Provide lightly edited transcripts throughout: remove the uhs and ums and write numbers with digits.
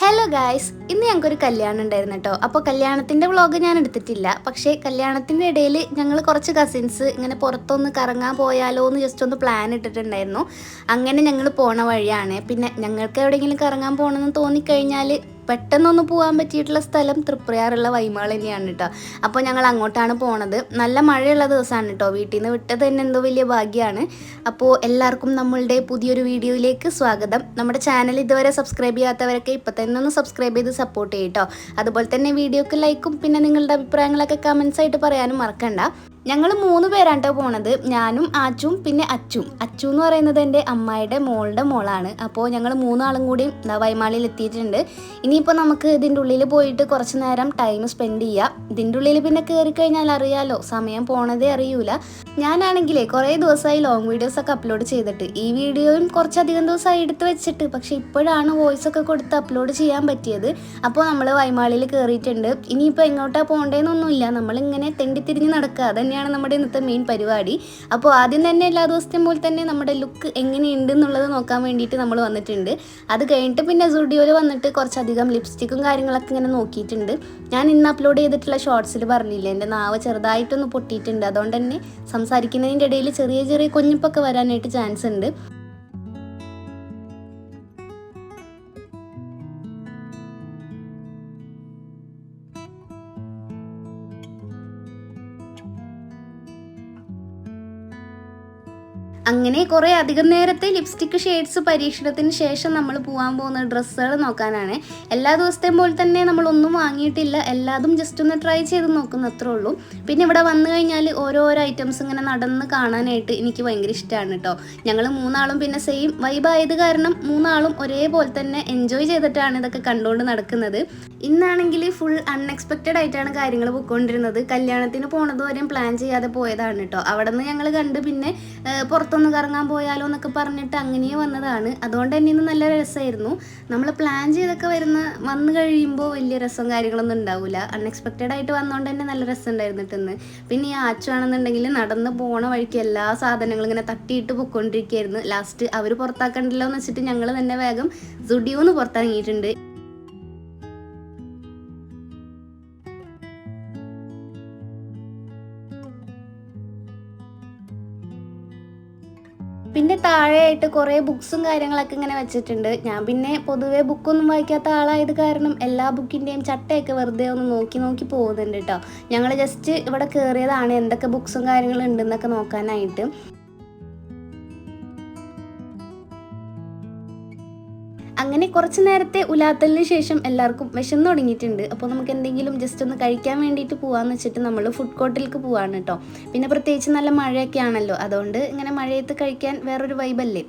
Hello guys, ഇന്ന് ഞങ്ങൾക്കൊരു കല്യാണം ഉണ്ടായിരുന്നു കേട്ടോ. അപ്പോൾ കല്യാണത്തിൻ്റെ വ്ളോഗ് ഞാൻ എടുത്തിട്ടില്ല. പക്ഷേ കല്യാണത്തിൻ്റെ ഇടയിൽ ഞങ്ങൾ കുറച്ച് കസിൻസ് ഇങ്ങനെ പുറത്തൊന്ന് കറങ്ങാൻ പോയാലോ എന്ന് ജസ്റ്റ് ഒന്ന് പ്ലാൻ ഇട്ടിട്ടുണ്ടായിരുന്നു. അങ്ങനെ ഞങ്ങൾ പോണ വഴിയാണ്. പിന്നെ ഞങ്ങൾക്ക് എവിടെയെങ്കിലും കറങ്ങാൻ പോകണമെന്ന് തോന്നിക്കഴിഞ്ഞാൽ പെട്ടെന്നൊന്ന് പോകാൻ പറ്റിയിട്ടുള്ള സ്ഥലം തൃപ്രയാറുള്ള വൈമാൾ തന്നെയാണ് കേട്ടോ. അപ്പോൾ ഞങ്ങൾ അങ്ങോട്ടാണ് പോണത്. നല്ല മഴയുള്ള ദിവസമാണ് കേട്ടോ. വീട്ടിൽ നിന്ന് വിട്ടത് തന്നെ എന്തോ വലിയ ഭാഗ്യമാണ്. അപ്പോൾ എല്ലാവർക്കും നമ്മളുടെ പുതിയൊരു വീഡിയോയിലേക്ക് സ്വാഗതം. നമ്മുടെ ചാനൽ ഇതുവരെ സബ്സ്ക്രൈബ് ചെയ്യാത്തവരൊക്കെ ഇപ്പോൾ തന്നെ ഒന്ന് സബ്സ്ക്രൈബ് ചെയ്ത് സപ്പോർട്ട് ചെയ്യും കേട്ടോ. അതുപോലെ തന്നെ വീഡിയോക്ക് ലൈക്കും പിന്നെ നിങ്ങളുടെ അഭിപ്രായങ്ങളൊക്കെ കമൻസ് ആയിട്ട് പറയാനും മറക്കണ്ട. ഞങ്ങൾ 3 പേരാണ് പോണത്. ഞാനും ആച്ചും പിന്നെ അച്ചു എന്ന് പറയുന്നത് എൻ്റെ അമ്മായിയുടെ മോളുടെ മോളാണ്. അപ്പോൾ ഞങ്ങൾ 3 ആളും കൂടി വൈമാളിയിൽ എത്തിയിട്ടുണ്ട്. ഇനിയിപ്പോൾ നമുക്ക് ഇതിൻ്റെ ഉള്ളിൽ പോയിട്ട് കുറച്ച് നേരം ടൈം സ്പെൻഡ് ചെയ്യാം. ഇതിൻ്റെ ഉള്ളിൽ പിന്നെ കയറി കഴിഞ്ഞാൽ അറിയാലോ, സമയം പോണതേ അറിയൂല. ഞാനാണെങ്കിലേ കുറേ ദിവസമായി ലോങ് വീഡിയോസ് ഒക്കെ അപ്ലോഡ് ചെയ്തിട്ട് ഈ വീഡിയോയും കുറച്ചധികം ദിവസമായി എടുത്ത് വെച്ചിട്ട്, പക്ഷേ ഇപ്പോഴാണ് വോയിസ് ഒക്കെ കൊടുത്ത് അപ്ലോഡ് ചെയ്യാൻ പറ്റിയത്. അപ്പോൾ നമ്മൾ വൈമാളിയിൽ കയറിയിട്ടുണ്ട്. ഇനിയിപ്പോൾ എങ്ങോട്ടാണ് പോകേണ്ടതെന്നൊന്നുമില്ല, നമ്മളിങ്ങനെ തെണ്ടിത്തിരിഞ്ഞ് നടക്കുക, അതന്നെയാണ് നമ്മുടെ ഇന്നത്തെ മെയിൻ പരിപാടി. അപ്പോൾ ആദ്യം തന്നെ എല്ലാ ദിവസത്തെയും പോലെ തന്നെ നമ്മുടെ ലുക്ക് എങ്ങനെയുണ്ട് എന്നുള്ളത് നോക്കാൻ വേണ്ടിയിട്ട് നമ്മൾ വന്നിട്ടുണ്ട്. അത് കഴിഞ്ഞിട്ട് പിന്നെ സ്റ്റുഡിയോയിൽ വന്നിട്ട് കുറച്ചധികം ലിപ്സ്റ്റിക്കും കാര്യങ്ങളൊക്കെ ഇങ്ങനെ നോക്കിയിട്ടുണ്ട്. ഞാൻ ഇന്ന് അപ്ലോഡ് ചെയ്തിട്ടുള്ള ഷോർട്സിൽ പറഞ്ഞില്ലേ, എൻ്റെ നാവ് ചെറുതായിട്ടൊന്ന് പൊട്ടിയിട്ടുണ്ട്. അതുകൊണ്ട് തന്നെ സംസാരിക്കുന്നതിൻ്റെ ഇടയിൽ ചെറിയ ചെറിയ കൊഞ്ഞിപ്പൊക്കെ വരാനായിട്ട് ചാൻസ് ഉണ്ട്. അങ്ങനെ കുറേ അധികം നേരത്തെ ലിപ്സ്റ്റിക് ഷെയ്ഡ്സ് പരീക്ഷണത്തിന് ശേഷം നമ്മൾ പോകാൻ പോകുന്ന ഡ്രസ്സുകൾ നോക്കാനാണ്. എല്ലാ ദിവസത്തെയും പോലെ തന്നെ നമ്മളൊന്നും വാങ്ങിയിട്ടില്ല, എല്ലാതും ജസ്റ്റ് ഒന്ന് ട്രൈ ചെയ്ത് നോക്കുന്ന അത്രേ ഉള്ളൂ. പിന്നെ ഇവിടെ വന്നു കഴിഞ്ഞാൽ ഓരോരോ ഐറ്റംസ് ഇങ്ങനെ നടന്ന് കാണാനായിട്ട് എനിക്ക് ഭയങ്കര ഇഷ്ടമാണ് കേട്ടോ. ഞങ്ങൾ 3 ആളും പിന്നെ സെയിം വൈബായത് കാരണം 3 ആളും ഒരേപോലെ തന്നെ എൻജോയ് ചെയ്തിട്ടാണ് ഇതൊക്കെ കണ്ടുകൊണ്ട് നടക്കുന്നത്. ഇന്നാണെങ്കിൽ ഫുൾ അൺഎക്സ്പെക്റ്റഡ് ആയിട്ടാണ് കാര്യങ്ങൾ പോയിക്കൊണ്ടിരുന്നത്. കല്യാണത്തിന് പോണത് വരെയും പ്ലാൻ ചെയ്യാതെ പോയതാണ് കേട്ടോ. അവിടെ നിന്ന് ഞങ്ങൾ കണ്ട് പിന്നെ പുറത്തൊന്ന് കറങ്ങാൻ പോയാലോ എന്നൊക്കെ പറഞ്ഞിട്ട് അങ്ങനെ വന്നതാണ്. അതുകൊണ്ട് തന്നെ ഇന്ന് നല്ല രസമായിരുന്നു. നമ്മൾ പ്ലാൻ ചെയ്തൊക്കെ വന്നു കഴിയുമ്പോൾ വലിയ രസവും കാര്യങ്ങളൊന്നും ഉണ്ടാവില്ല. അൺഎക്സ്പെക്റ്റഡ് ആയിട്ട് വന്നുകൊണ്ട് തന്നെ നല്ല രസം ഉണ്ടായിരുന്നിട്ടെന്ന്. പിന്നെ ഈ ആച്ചുവാണെന്നുണ്ടെങ്കിൽ നടന്ന് പോണ വഴിക്ക് എല്ലാ സാധനങ്ങളും ഇങ്ങനെ തട്ടിയിട്ട് പൊയ്ക്കൊണ്ടിരിക്കുകയായിരുന്നു. ലാസ്റ്റ് അവർ പുറത്താക്കണ്ടല്ലോ എന്ന് വെച്ചിട്ട് ഞങ്ങൾ തന്നെ വേഗം സ്റ്റുഡിയോന്ന് പുറത്തിറങ്ങിയിട്ടുണ്ട്. പിന്നെ താഴെയായിട്ട് കുറേ ബുക്സും കാര്യങ്ങളൊക്കെ ഇങ്ങനെ വെച്ചിട്ടുണ്ട്. ഞാൻ പിന്നെ പൊതുവേ ബുക്കൊന്നും വായിക്കാത്ത ആളായത് കാരണം എല്ലാ ബുക്കിൻ്റെയും ചട്ടയൊക്കെ വെറുതെ ഒന്ന് നോക്കി പോകുന്നുണ്ട് കേട്ടോ. ഞങ്ങൾ ജസ്റ്റ് ഇവിടെ കയറിയതാണ് എന്തൊക്കെ ബുക്സും കാര്യങ്ങളും ഉണ്ടെന്നൊക്കെ നോക്കാനായിട്ട്. അങ്ങനെ കുറച്ച് നേരത്തെ ഉലാത്തലിന് ശേഷം എല്ലാവർക്കും വിശന്ന് തുടങ്ങിയിട്ടുണ്ട്. അപ്പോൾ നമുക്ക് എന്തെങ്കിലും ജസ്റ്റ് ഒന്ന് കഴിക്കാൻ വേണ്ടിയിട്ട് പോകാമെന്ന് വെച്ചിട്ട് നമ്മൾ ഫുഡ് കോർട്ടിലേക്ക് പോവാണ് കേട്ടോ. പിന്നെ പ്രത്യേകിച്ച് നല്ല മഴയൊക്കെ ആണല്ലോ, അതുകൊണ്ട് ഇങ്ങനെ മഴയത്ത് കഴിക്കാൻ വേറൊരു വൈബല്ലേ.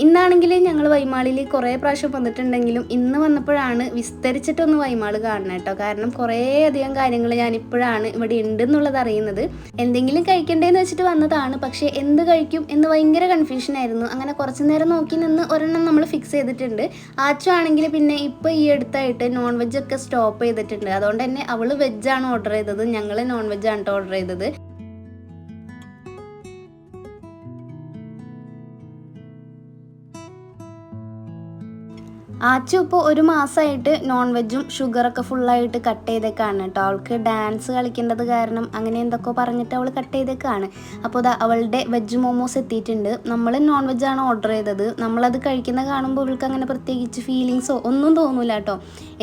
ഇന്നാണെങ്കിൽ ഞങ്ങൾ വൈമാളിൽ കുറേ പ്രാവശ്യം വന്നിട്ടുണ്ടെങ്കിലും ഇന്ന് വന്നപ്പോഴാണ് വിസ്തരിച്ചിട്ടൊന്ന് വൈമാൾ കാണണം കേട്ടോ. കാരണം കുറേ അധികം കാര്യങ്ങൾ ഞാനിപ്പോഴാണ് ഇവിടെ ഉണ്ടെന്നുള്ളത് അറിയുന്നത്. എന്തെങ്കിലും കഴിക്കണ്ടേന്ന് വെച്ചിട്ട് വന്നതാണ്, പക്ഷേ എന്ത് കഴിക്കും എന്ന് ഭയങ്കര കൺഫ്യൂഷനായിരുന്നു. അങ്ങനെ കുറച്ച് നേരം നോക്കി നിന്ന് ഒരെണ്ണം നമ്മൾ ഫിക്സ് ചെയ്തിട്ടുണ്ട്. ആച്ചു ആണെങ്കിൽ പിന്നെ ഇപ്പോൾ ഈ അടുത്തായിട്ട് നോൺ വെജൊക്കെ സ്റ്റോപ്പ് ചെയ്തിട്ടുണ്ട്. അതുകൊണ്ട് തന്നെ അവൾ വെജാണ് ഓർഡർ ചെയ്തത്, ഞങ്ങൾ നോൺ വെജാണ് ഓർഡർ ചെയ്തത്. ആച്ചു ഇപ്പോൾ 1 മാസമായിട്ട് നോൺ വെജും ഷുഗറൊക്കെ ഫുള്ളായിട്ട് കട്ട് ചെയ്തേക്കാണ് കേട്ടോ. അവൾക്ക് ഡാൻസ് കളിക്കേണ്ടത് കാരണം അങ്ങനെ എന്തൊക്കെ പറഞ്ഞിട്ട് അവൾ കട്ട് ചെയ്തേക്കാണ്. അപ്പോൾ അവളുടെ വെജ് മോമോസ് എത്തിയിട്ടുണ്ട്. നമ്മൾ നോൺ വെജാണ് ഓർഡർ ചെയ്തത്. നമ്മളത് കഴിക്കുന്ന കാണുമ്പോൾ ഇവൾക്ക് അങ്ങനെ പ്രത്യേകിച്ച് ഫീലിങ്സോ ഒന്നും തോന്നില്ല കേട്ടോ.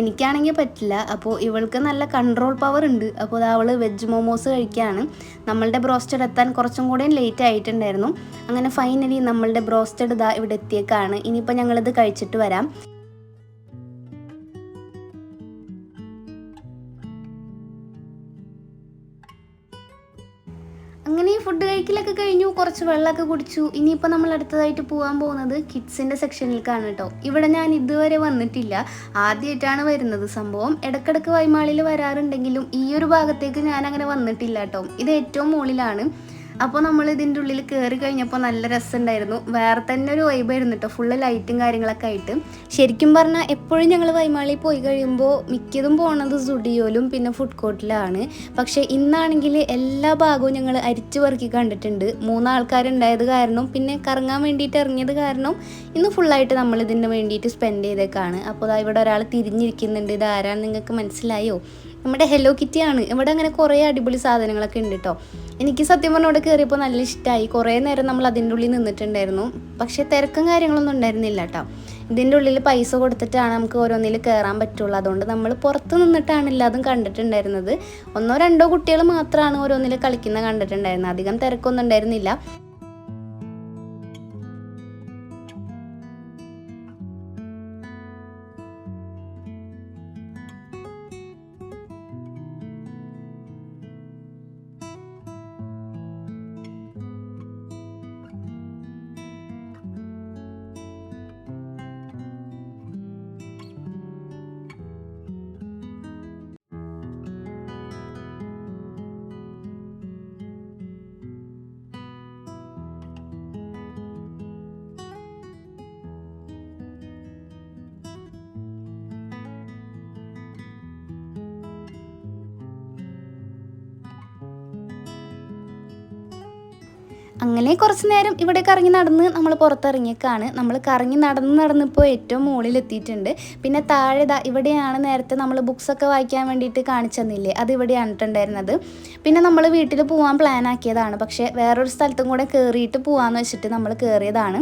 എനിക്കാണെങ്കിൽ പറ്റില്ല. അപ്പോൾ ഇവൾക്ക് നല്ല കൺട്രോൾ പവർ ഉണ്ട്. അപ്പോൾ അവൾ വെജ് മോമോസ് കഴിക്കുകയാണ്. നമ്മളുടെ ബ്രോസ്റ്റഡ് എത്താൻ കുറച്ചും കൂടെ ലേറ്റ് ആയിട്ടുണ്ടായിരുന്നു. അങ്ങനെ ഫൈനലി നമ്മളുടെ ബ്രോസ്റ്റഡ് ഇവിടെ എത്തിയേക്കാണ്. ഇനിയിപ്പോൾ ഞങ്ങളിത് കഴിച്ചിട്ട് വരാം. അങ്ങനെ ഫുഡ് കഴിക്കലൊക്കെ കഴിഞ്ഞു, കുറച്ച് വെള്ളമൊക്കെ കുടിച്ചു. ഇനിയിപ്പോൾ നമ്മൾ അടുത്തതായിട്ട് പോകാൻ പോകുന്നത് കിഡ്സിൻ്റെ സെക്ഷനിലേക്കാണ് കേട്ടോ. ഇവിടെ ഞാൻ ഇതുവരെ വന്നിട്ടില്ല, ആദ്യമായിട്ടാണ് വരുന്നത്. സംഭവം ഇടയ്ക്കിടയ്ക്ക് വൈമാളിൽ വരാറുണ്ടെങ്കിലും ഈ ഒരു ഭാഗത്തേക്ക് ഞാൻ അങ്ങനെ വന്നിട്ടില്ല കേട്ടോ. ഇത് ഏറ്റവും മുകളിലാണ്. അപ്പോൾ നമ്മൾ ഇതിൻ്റെ ഉള്ളിൽ കയറി കഴിഞ്ഞപ്പോൾ നല്ല രസമുണ്ടായിരുന്നു. വേറെ തന്നെ ഒരു വൈബായിരുന്നു കേട്ടോ, ഫുള്ള് ലൈറ്റും കാര്യങ്ങളൊക്കെ ആയിട്ട്. ശരിക്കും പറഞ്ഞാൽ എപ്പോഴും ഞങ്ങൾ വൈമാളി പോയി കഴിയുമ്പോൾ മിക്കതും പോണത് സ്റ്റുഡിയോയിലും പിന്നെ ഫുഡ് കോർട്ടിലാണ്. പക്ഷേ ഇന്നാണെങ്കിൽ എല്ലാ ഭാഗവും ഞങ്ങൾ അരിച്ചു പെറുക്കി കണ്ടിട്ടുണ്ട്. 3 ആൾക്കാരുണ്ടായത് കാരണം പിന്നെ കറങ്ങാൻ വേണ്ടിയിട്ട് ഇറങ്ങിയത് കാരണം ഇന്ന് ഫുള്ളായിട്ട് നമ്മൾ ഇതിന് വേണ്ടിയിട്ട് സ്പെൻഡ് ചെയ്തേക്കാണ്. അപ്പോൾ ഇവിടെ ഒരാൾ തിരിഞ്ഞിരിക്കുന്നുണ്ട്. ഇത് ആരാന്ന് നിങ്ങൾക്ക് മനസ്സിലായോ? നമ്മുടെ ഹെലോ കിറ്റിയാണ്. ഇവിടെ അങ്ങനെ കുറേ അടിപൊളി സാധനങ്ങളൊക്കെ ഉണ്ട് കേട്ടോ. എനിക്ക് സത്യം പറഞ്ഞാൽ ഇവിടെ കയറിയപ്പോൾ നല്ല ഇഷ്ടമായി. കുറേ നേരം നമ്മൾ അതിൻ്റെ ഉള്ളിൽ നിന്നിട്ടുണ്ടായിരുന്നു. പക്ഷേ തിരക്കും കാര്യങ്ങളൊന്നും ഉണ്ടായിരുന്നില്ല കേട്ടോ. ഇതിൻ്റെ ഉള്ളിൽ പൈസ കൊടുത്തിട്ടാണ് നമുക്ക് ഓരോന്നിൽ കയറാൻ പറ്റുള്ളൂ. അതുകൊണ്ട് നമ്മൾ പുറത്ത് നിന്നിട്ടാണ് എല്ലാതും കണ്ടിട്ടുണ്ടായിരുന്നത്. 1 or 2 കുട്ടികൾ മാത്രമാണ് ഓരോന്നിൽ കളിക്കുന്ന കണ്ടിട്ടുണ്ടായിരുന്നത്. അധികം തിരക്കൊന്നും ഉണ്ടായിരുന്നില്ല. അങ്ങനെ കുറച്ച് നേരം ഇവിടെ കറങ്ങി നടന്ന് നമ്മൾ പുറത്തിറങ്ങിയേക്കാണ്. നമ്മൾ കറങ്ങി നടന്നിപ്പോൾ ഏറ്റവും മുകളിലെത്തിയിട്ടുണ്ട്. പിന്നെ താഴെ ഇവിടെയാണ് നേരത്തെ നമ്മൾ ബുക്സൊക്കെ വായിക്കാൻ വേണ്ടിയിട്ട് കാണിച്ചു തന്നില്ലേ, അത് ഇവിടെയാണ് ഉണ്ടായിരുന്നത്. പിന്നെ നമ്മൾ വീട്ടിൽ പോകാൻ പ്ലാൻ ആക്കിയതാണ്. പക്ഷേ വേറൊരു സ്ഥലത്തും കൂടെ കയറിയിട്ട് പോകാമെന്ന് വെച്ചിട്ട് നമ്മൾ കയറിയതാണ്.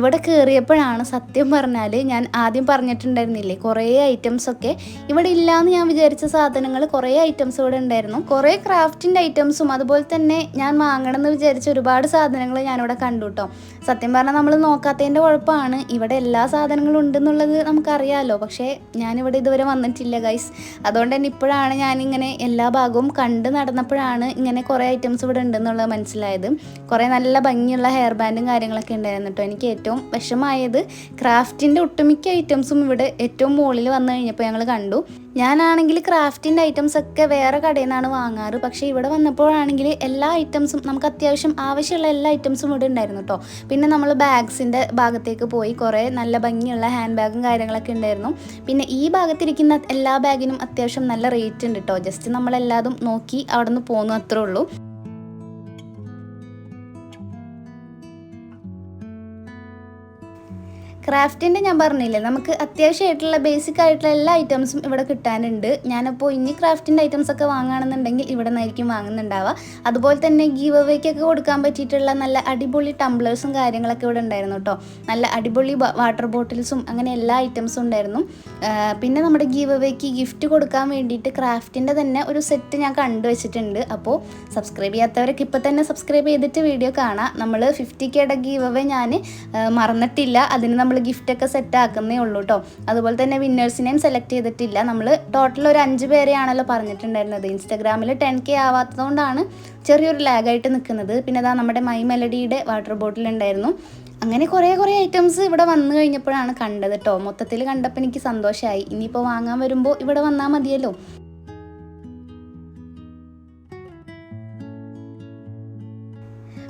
ഇവിടെ കയറിയപ്പോഴാണ് സത്യം പറഞ്ഞാൽ ഞാൻ ആദ്യം പറഞ്ഞിട്ടുണ്ടായിരുന്നില്ലേ കുറേ ഐറ്റംസൊക്കെ ഇവിടെ ഇല്ലയെന്ന് ഞാൻ വിചാരിച്ച സാധനങ്ങൾ കുറേ ഐറ്റംസ് ഇവിടെ ഉണ്ടായിരുന്നു. കുറേ ക്രാഫ്റ്റിൻ്റെ ഐറ്റംസും അതുപോലെ തന്നെ ഞാൻ വാങ്ങണമെന്ന് വിചാരിച്ച ഒരുപാട് സാധനങ്ങൾ ഞാനിവിടെ കണ്ടു കേട്ടോ. സത്യം പറഞ്ഞാൽ നമ്മൾ നോക്കാത്തതിൻ്റെ കുഴപ്പമാണ്. ഇവിടെ എല്ലാ സാധനങ്ങളും ഉണ്ടെന്നുള്ളത് നമുക്കറിയാമല്ലോ. പക്ഷേ ഞാനിവിടെ ഇതുവരെ വന്നിട്ടില്ല ഗൈസ്. അതുകൊണ്ട് തന്നെ ഇപ്പോഴാണ് ഞാനിങ്ങനെ എല്ലാ ഭാഗവും കണ്ട് നടന്നപ്പോഴാണ് ഇങ്ങനെ കുറേ ഐറ്റംസ് ഇവിടെ ഉണ്ടെന്നുള്ളത് മനസ്സിലായത്. കുറേ നല്ല ഭംഗിയുള്ള ഹെയർ ബാൻഡും കാര്യങ്ങളൊക്കെ ഉണ്ടായിരുന്നു കേട്ടോ. എനിക്ക് ഏറ്റവും വിഷമമായത് ക്രാഫ്റ്റിൻ്റെ ഒട്ടുമിക്ക ഐറ്റംസും ഇവിടെ ഏറ്റവും മുകളിൽ വന്നു കഴിഞ്ഞപ്പോൾ ഞങ്ങൾ കണ്ടു. ഞാനാണെങ്കിൽ ക്രാഫ്റ്റിൻ്റെ ഐറ്റംസ് ഒക്കെ വേറെ കടയിൽ നിന്നാണ് വാങ്ങാറ്. പക്ഷേ ഇവിടെ വന്നപ്പോഴാണെങ്കിൽ എല്ലാ ഐറ്റംസും നമുക്ക് അത്യാവശ്യം ആവശ്യമുള്ള എല്ലാ ഐറ്റംസും ഇവിടെ ഉണ്ടായിരുന്നു കേട്ടോ. പിന്നെ നമ്മൾ ബാഗ്സിൻ്റെ ഭാഗത്തേക്ക് പോയി. കുറേ നല്ല ഭംഗിയുള്ള ഹാൻഡ് ബാഗും കാര്യങ്ങളൊക്കെ ഉണ്ടായിരുന്നു. പിന്നെ ഈ ഭാഗത്തിരിക്കുന്ന എല്ലാ ബാഗിനും അത്യാവശ്യം നല്ല റേറ്റ് ഉണ്ട് കേട്ടോ. ജസ്റ്റ് നമ്മളെല്ലാതും നോക്കി അവിടെ നിന്ന് പോന്നു, അത്രേ ഉള്ളൂ. ക്രാഫ്റ്റിൻ്റെ ഞാൻ പറഞ്ഞില്ലേ നമുക്ക് അത്യാവശ്യമായിട്ടുള്ള ബേസിക് ആയിട്ടുള്ള എല്ലാ ഐറ്റംസും ഇവിടെ കിട്ടാനുണ്ട്. ഞാനപ്പോൾ ഇനി ക്രാഫ്റ്റിൻ്റെ ഐറ്റംസ് ഒക്കെ വാങ്ങുകയാണെന്നുണ്ടെങ്കിൽ ഇവിടെ നിന്നായിരിക്കും വാങ്ങുന്നുണ്ടാവുക. അതുപോലെ തന്നെ ഗീവ് അവേക്കൊക്കെ കൊടുക്കാൻ പറ്റിയിട്ടുള്ള നല്ല അടിപൊളി ടംബ്ലേഴ്സും കാര്യങ്ങളൊക്കെ ഇവിടെ ഉണ്ടായിരുന്നു കേട്ടോ. നല്ല അടിപൊളി വാട്ടർ ബോട്ടിൽസും അങ്ങനെ എല്ലാ ഐറ്റംസും ഉണ്ടായിരുന്നു. പിന്നെ നമ്മുടെ ഗീവ് അവേക്ക് ഗിഫ്റ്റ് കൊടുക്കാൻ വേണ്ടിയിട്ട് ക്രാഫ്റ്റിൻ്റെ തന്നെ ഒരു സെറ്റ് ഞാൻ കണ്ടുവച്ചിട്ടുണ്ട്. അപ്പോൾ സബ്സ്ക്രൈബ് ചെയ്യാത്തവരൊക്കെ ഇപ്പോൾ തന്നെ സബ്സ്ക്രൈബ് ചെയ്തിട്ട് വീഡിയോ കാണാം. നമ്മൾ 50Kയുടെ ഗീവ് അവേ ഞാൻ മറന്നിട്ടില്ല. അതിന് നമ്മൾ ഗിഫ്റ്റൊക്കെ സെറ്റ് ആക്കുന്നേ ഉള്ളൂ കേട്ടോ. അതുപോലെ തന്നെ വിന്നേഴ്സിനെയും സെലക്ട് ചെയ്തിട്ടില്ല. നമ്മൾ ടോട്ടൽ ഒരു 5 പേരെയാണല്ലോ പറഞ്ഞിട്ടുണ്ടായിരുന്നത്. ഇൻസ്റ്റാഗ്രാമിൽ 10K ആവാത്തതുകൊണ്ടാണ് ചെറിയൊരു ലാഗായിട്ട് നിൽക്കുന്നത്. പിന്നെ അതാ നമ്മുടെ മൈ മെലഡിയുടെ വാട്ടർ ബോട്ടിൽ ഉണ്ടായിരുന്നു. അങ്ങനെ കുറേ ഐറ്റംസ് ഇവിടെ വന്നു കഴിഞ്ഞപ്പോഴാണ് കണ്ടത് കേട്ടോ. മൊത്തത്തിൽ കണ്ടപ്പോൾ എനിക്ക് സന്തോഷമായി. ഇനിയിപ്പോൾ വാങ്ങാൻ വരുമ്പോൾ ഇവിടെ വന്നാൽ മതിയല്ലോ.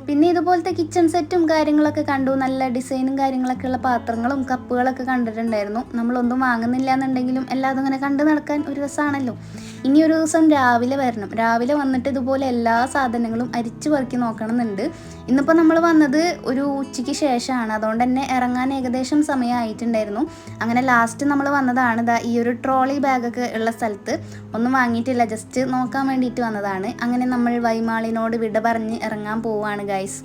പിന്നെ ഇതുപോലത്തെ കിച്ചൺ സെറ്റും കാര്യങ്ങളൊക്കെ കണ്ടു. നല്ല ഡിസൈനും കാര്യങ്ങളൊക്കെ ഉള്ള പാത്രങ്ങളും കപ്പുകളൊക്കെ കണ്ടിട്ടുണ്ടായിരുന്നു. നമ്മളൊന്നും വാങ്ങുന്നില്ല എന്നുണ്ടെങ്കിലും എല്ലാതും ഇങ്ങനെ കണ്ടു നടക്കാൻ ഒരു രസമാണല്ലോ. ഇനി ഒരു ദിവസം രാവിലെ വരണം. രാവിലെ വന്നിട്ട് ഇതുപോലെ എല്ലാ സാധനങ്ങളും അരിച്ചു പെറുക്കി നോക്കണമെന്നുണ്ട്. ഇന്നിപ്പോൾ നമ്മൾ വന്നത് ഒരു ഉച്ചയ്ക്ക് ശേഷമാണ്. അതുകൊണ്ട് തന്നെ ഇറങ്ങാൻ ഏകദേശം സമയമായിട്ടുണ്ടായിരുന്നു. അങ്ങനെ ലാസ്റ്റ് നമ്മൾ വന്നതാണ് ഈ ഒരു ട്രോളി ബാഗൊക്കെ ഉള്ള സ്ഥലത്ത്. ഒന്നും വാങ്ങിയിട്ടില്ല, ജസ്റ്റ് നോക്കാൻ വേണ്ടിയിട്ട് വന്നതാണ്. അങ്ങനെ നമ്മൾ വൈമാളിനോട് വിട പറഞ്ഞ് ഇറങ്ങാൻ പോവുകയാണ് ഗൈസ്.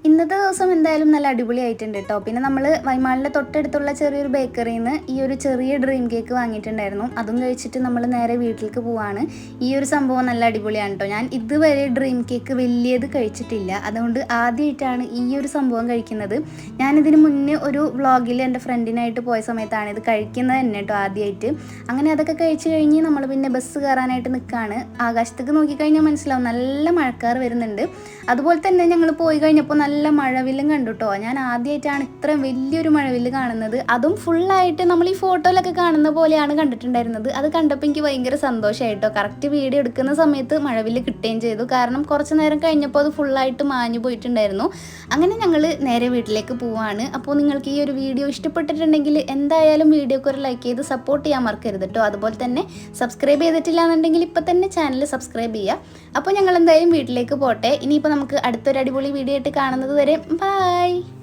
ഇന്നത്തെ ദിവസം എന്തായാലും നല്ല അടിപൊളിയായിട്ടുണ്ട് കേട്ടോ. പിന്നെ നമ്മൾ വൈമാളിൻ്റെ തൊട്ടടുത്തുള്ള ചെറിയൊരു ബേക്കറിയിൽ നിന്ന് ഈ ഒരു ചെറിയ ഡ്രീം കേക്ക് വാങ്ങിയിട്ടുണ്ടായിരുന്നു. അതും കഴിച്ചിട്ട് നമ്മൾ നേരെ വീട്ടിലേക്ക് പോവാണ്. ഈ ഒരു സംഭവം നല്ല അടിപൊളിയാണ് കേട്ടോ. ഞാൻ ഇതുവരെ ഡ്രീം കേക്ക് വലിയത് കഴിച്ചിട്ടില്ല. അതുകൊണ്ട് ആദ്യമായിട്ടാണ് ഈ ഒരു സംഭവം കഴിക്കുന്നത്. ഞാനിതിന് മുന്നേ ഒരു വ്ളോഗിൽ എൻ്റെ ഫ്രണ്ടിനായിട്ട് പോയ സമയത്താണ് ഇത് കഴിക്കുന്നത് തന്നെ കേട്ടോ ആദ്യമായിട്ട്. അങ്ങനെ അതൊക്കെ കഴിച്ച് കഴിഞ്ഞ് നമ്മൾ പിന്നെ ബസ് കയറാനായിട്ട് നിൽക്കുകയാണ്. ആകാശത്തേക്ക് നോക്കിക്കഴിഞ്ഞാൽ മനസ്സിലാവും നല്ല മഴക്കാർ വരുന്നുണ്ട്. അതുപോലെ തന്നെ ഞങ്ങൾ പോയി കഴിഞ്ഞപ്പോൾ നല്ല മഴവില്ലും കണ്ടു കേട്ടോ. ഞാൻ ആദ്യമായിട്ടാണ് ഇത്ര വലിയൊരു മഴവില്ല് കാണുന്നത്. അതും ഫുള്ളായിട്ട് നമ്മൾ ഈ ഫോട്ടോയിലൊക്കെ കാണുന്ന പോലെയാണ് കണ്ടിട്ടുണ്ടായിരുന്നത്. അത് കണ്ടപ്പോൾ എനിക്ക് ഭയങ്കര സന്തോഷമായിട്ടോ. കറക്റ്റ് വീഡിയോ എടുക്കുന്ന സമയത്ത് മഴവില്ല് കിട്ടുകയും ചെയ്തു. കാരണം കുറച്ച് നേരം കഴിഞ്ഞപ്പോൾ അത് ഫുള്ളായിട്ട് മാഞ്ഞു പോയിട്ടുണ്ടായിരുന്നു. അങ്ങനെ ഞങ്ങൾ നേരെ വീട്ടിലേക്ക് പോവാണ്. അപ്പോൾ നിങ്ങൾക്ക് ഈ ഒരു വീഡിയോ ഇഷ്ടപ്പെട്ടിട്ടുണ്ടെങ്കിൽ എന്തായാലും വീഡിയോക്ക് ഒരു ലൈക്ക് ചെയ്ത് സപ്പോർട്ട് ചെയ്യാൻ മറക്കരുത് കേട്ടോ. അതുപോലെ തന്നെ സബ്സ്ക്രൈബ് ചെയ്തിട്ടില്ല എന്നുണ്ടെങ്കിൽ ഇപ്പം തന്നെ ചാനൽ സബ്സ്ക്രൈബ് ചെയ്യുക. അപ്പോൾ ഞങ്ങൾ എന്തായാലും വീട്ടിലേക്ക് പോട്ടെ. ഇനിയിപ്പോൾ നമുക്ക് അടുത്തൊരു അടിപൊളി വീഡിയോ ആയിട്ട് കാണുന്നത് വരെ ബൈ.